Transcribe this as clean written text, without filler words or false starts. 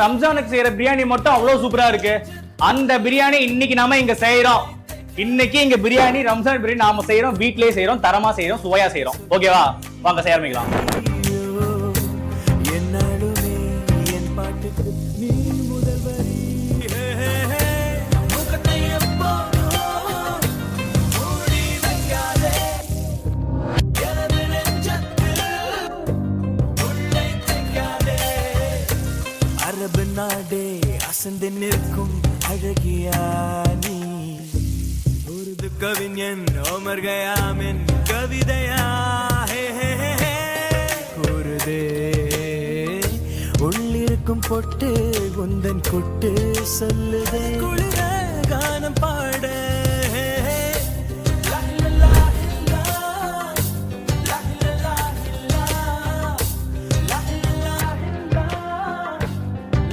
ரம்ஜானுக்கு செய்யற பிரியாணி மட்டும் அவ்வளவு சூப்பரா இருக்கு. அந்த பிரியாணி இன்னைக்கு நாம இங்க செய்யறோம். இன்னைக்கு இங்க பிரியாணி, ரம்ஜான் பிரியாணி நாம செய்யறோம், வீட்லயே செய்யறோம், தரமா செய்யறோம், சுவையா செய்யறோம். ஓகேவா? வாங்க செய்ய ஆரம்பிக்கலாம். அரபு நாடே அசந்து நிற்கும் அழகியா நீ, உருது கவிஞன் ஓமர் கயாமின் கவிதையா கூறுதே உள்ளிருக்கும் பொட்டு உந்தன் கொட்டு சொல்லுதே குளிர